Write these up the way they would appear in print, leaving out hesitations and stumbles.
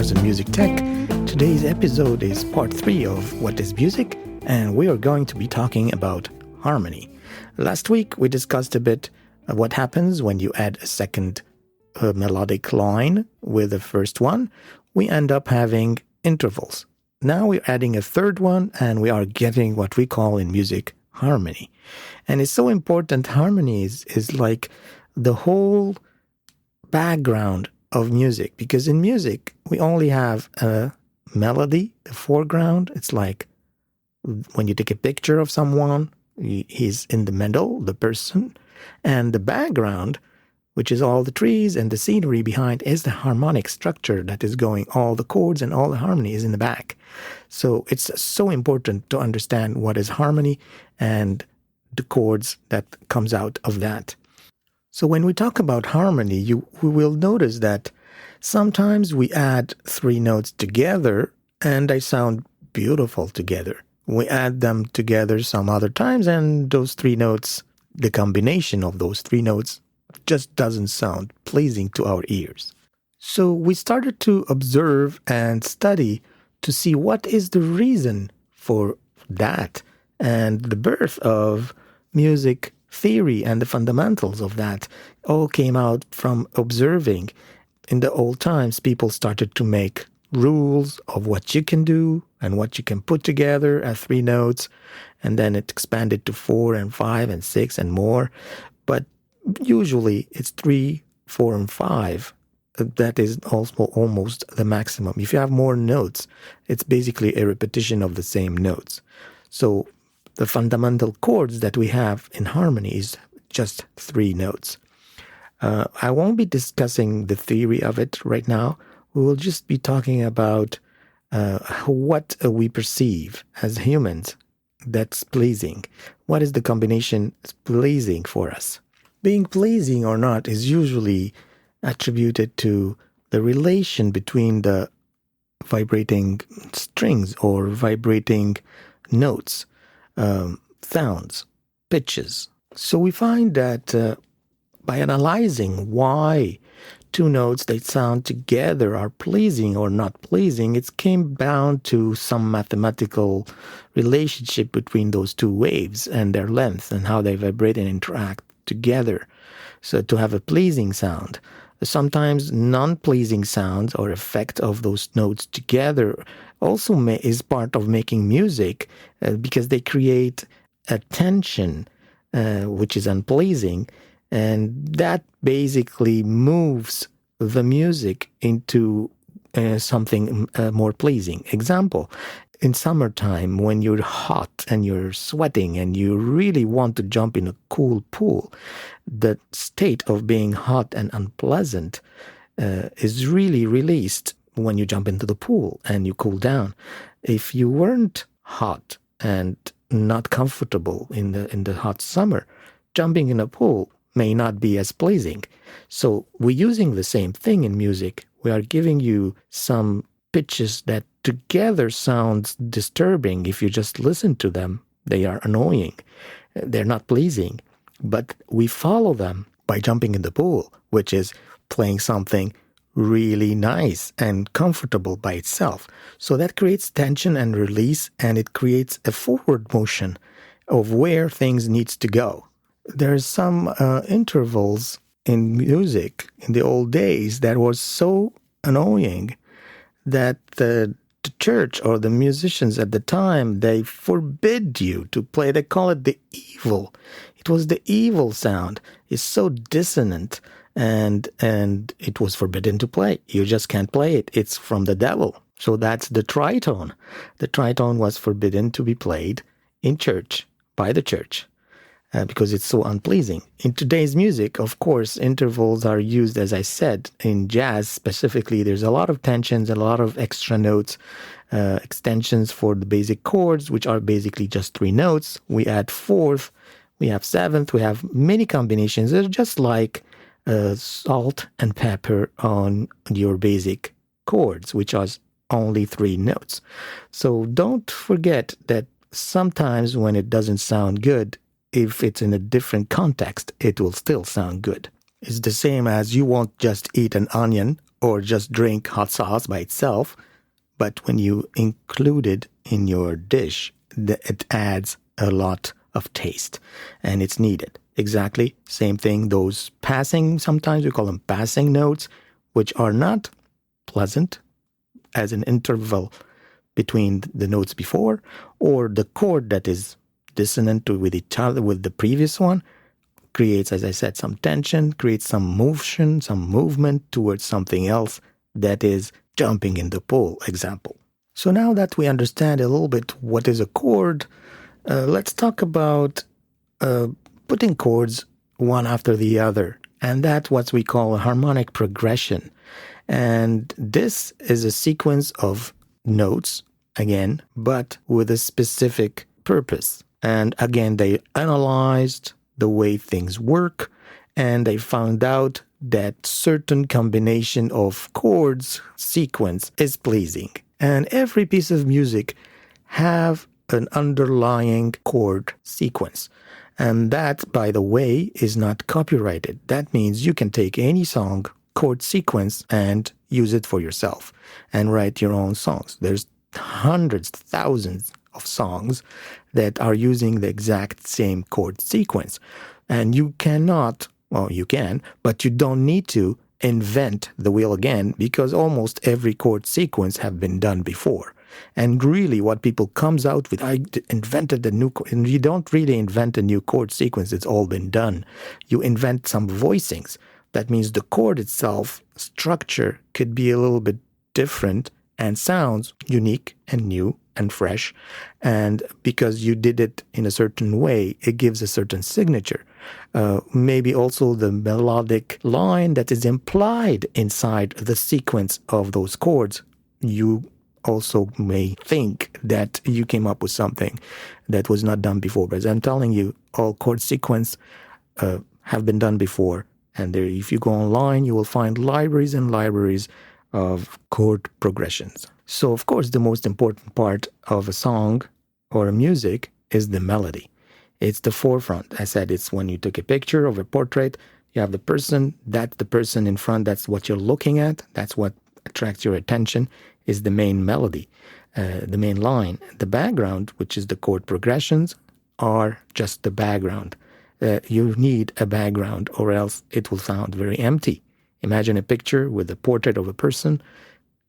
Careers in Music Tech. Today's episode is part 3 of What is Music, and we are going to be talking about harmony. Last week, we discussed a bit of what happens when you add a second melodic line with the first one. We end up having intervals. Now we're adding a third one, and we are getting what we call in music harmony. And it's so important. Harmony is like the whole background of music, because in music we only have a melody, the foreground. It's like when you take a picture of someone, he's in the middle, the person, and the background, which is all the trees and the scenery behind, is the harmonic structure that is going, all the chords and all the harmony is in the back. So it's so important to understand what is harmony and the chords that comes out of that. So when we talk about harmony, we will notice that sometimes we add 3 notes together and they sound beautiful together. We add them together some other times and those 3 notes, the combination of those 3 notes just doesn't sound pleasing to our ears. So we started to observe and study to see what is the reason for that, and the birth of music theory and the fundamentals of that all came out from observing. In the old times, people started to make rules of what you can do and what you can put together as 3 notes, and then it expanded to 4 and 5 and 6 and more. But usually it's 3, 4, and 5. That is also almost the maximum. If you have more notes, it's basically a repetition of the same notes. So the fundamental chords that we have in harmony is just 3 notes. I won't be discussing the theory of it right now. We will just be talking about what we perceive as humans that's pleasing. What is the combination pleasing for us? Being pleasing or not is usually attributed to the relation between the vibrating strings or vibrating notes, sounds, pitches. So we find that by analyzing why 2 notes that sound together are pleasing or not pleasing, it came down to some mathematical relationship between those 2 waves and their length and how they vibrate and interact together. So to have a pleasing sound, sometimes non-pleasing sounds or effect of those notes together also is part of making music because they create a tension which is unpleasing, and that basically moves the music into something more pleasing. Example, in summertime when you're hot and you're sweating and you really want to jump in a cool pool, the state of being hot and unpleasant is really released when you jump into the pool and you cool down. If you weren't hot and not comfortable in the hot summer, jumping in a pool may not be as pleasing. So we're using the same thing in music. We are giving you some pitches that together sounds disturbing. If you just listen to them, they are annoying. They're not pleasing. But we follow them by jumping in the pool, which is playing something really nice and comfortable by itself. So that creates tension and release, and it creates a forward motion of where things needs to go. There's some intervals in music in the old days that was so annoying that the church or the musicians at the time, they forbid you to play. They call it the evil. It was the evil sound. It's so dissonant, and it was forbidden to play. You just can't play it. It's from the devil. So that's the tritone. The tritone was forbidden to be played in church, by the church. Because it's so unpleasing. In today's music, of course, intervals are used, as I said, in jazz specifically. There's a lot of tensions, a lot of extra notes, extensions for the basic chords, which are basically just 3 notes. We add 4th, we have 7th, we have many combinations. They're just like salt and pepper on your basic chords, which are only 3 notes. So don't forget that sometimes when it doesn't sound good, if it's in a different context, it will still sound good. It's the same as you won't just eat an onion or just drink hot sauce by itself, but when you include it in your dish, it adds a lot of taste, and it's needed. Exactly, same thing, those passing, sometimes we call them passing notes, which are not pleasant as an interval between the notes before, or the chord that is dissonant with each other, with the previous one, creates, as I said, some tension, creates some motion, some movement towards something else that is jumping in the pool, example. So now that we understand a little bit what is a chord, let's talk about putting chords one after the other. And that's what we call a harmonic progression. And this is a sequence of notes, again, but with a specific purpose. And again, they analyzed the way things work, and they found out that certain combination of chords sequence is pleasing. And every piece of music have an underlying chord sequence. And that, by the way, is not copyrighted. That means you can take any song chord sequence and use it for yourself and write your own songs. There's hundreds, thousands of songs that are using the exact same chord sequence. And you cannot, well, you can, but you don't need to invent the wheel again, because almost every chord sequence have been done before. And really what people comes out with, I invented a new chord, and you don't really invent a new chord sequence, it's all been done. You invent some voicings. That means the chord itself, structure, could be a little bit different and sounds unique and new and fresh. And because you did it in a certain way, it gives a certain signature. Maybe also the melodic line that is implied inside the sequence of those chords. You also may think that you came up with something that was not done before. But as I'm telling you, all chord sequence have been done before. And there, if you go online, you will find libraries and libraries of chord progressions. So, of course, the most important part of a song or a music is the melody. It's the forefront. I said it's when you took a picture of a portrait, you have the person, that's the person in front, that's what you're looking at, that's what attracts your attention, is the main melody, the main line. The background, which is the chord progressions, are just the background. You need a background or else it will sound very empty. Imagine a picture with a portrait of a person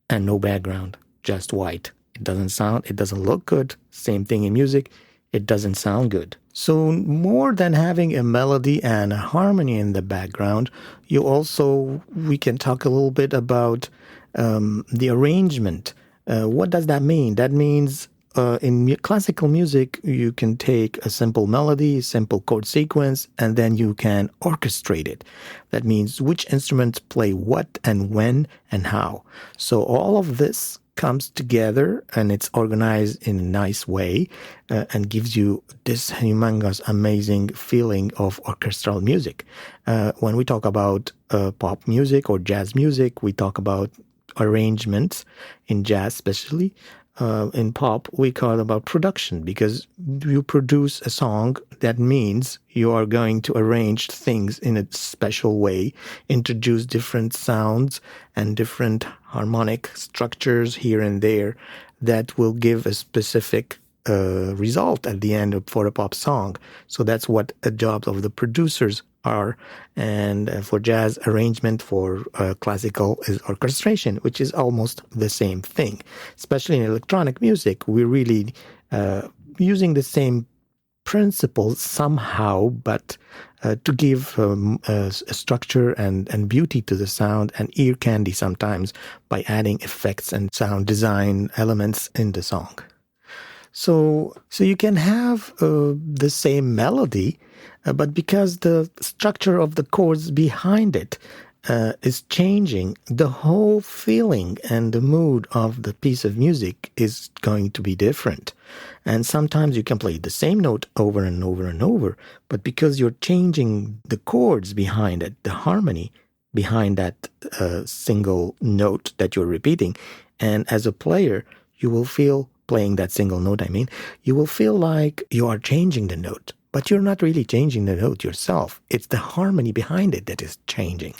and no background, just white. It doesn't look good. Same thing in music, it doesn't sound good. So more than having a melody and a harmony in the background, we can talk a little bit about the arrangement. What does that mean? That means in classical music, you can take a simple melody, a simple chord sequence, and then you can orchestrate it. That means which instruments play what and when and how. So all of this comes together and it's organized in a nice way and gives you this humongous, amazing feeling of orchestral music. When we talk about pop music or jazz music, we talk about arrangements in jazz especially. In pop, we call it about production, because you produce a song, that means you are going to arrange things in a special way, introduce different sounds and different harmonic structures here and there that will give a specific result at the end for a pop song. So that's what the jobs of the producers are. And for jazz, arrangement, for classical is orchestration, which is almost the same thing. Especially in electronic music, we're really using the same principles somehow, but to give a structure and beauty to the sound, and ear candy sometimes by adding effects and sound design elements in the song. So you can have the same melody, but because the structure of the chords behind it is changing, the whole feeling and the mood of the piece of music is going to be different. And sometimes you can play the same note over and over and over, but because you're changing the chords behind it, the harmony behind that single note that you're repeating, and as a player, you will feel, playing that single note, you will feel like you are changing the note but you're not really changing the note yourself. It's the harmony behind it that is changing.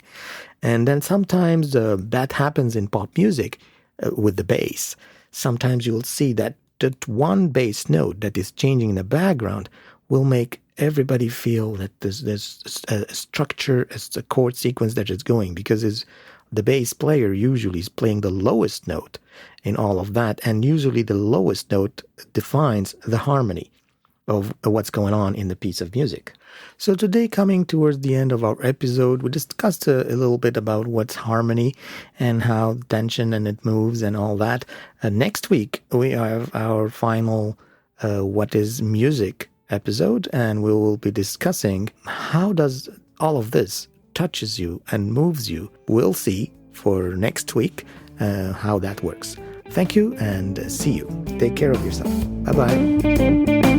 And then sometimes that happens in pop music with the bass. Sometimes you'll see that one bass note that is changing in the background will make everybody feel that there's a structure, a chord sequence that is going, because the bass player usually is playing the lowest note in all of that, and usually the lowest note defines the harmony of what's going on in the piece of music. So today, coming towards the end of our episode, we discussed a little bit about what's harmony and how tension and it moves and all that. Next week, we have our final What is Music episode, and we will be discussing how does all of this touches you and moves you. We'll see for next week how that works. Thank you and see you. Take care of yourself. Bye-bye.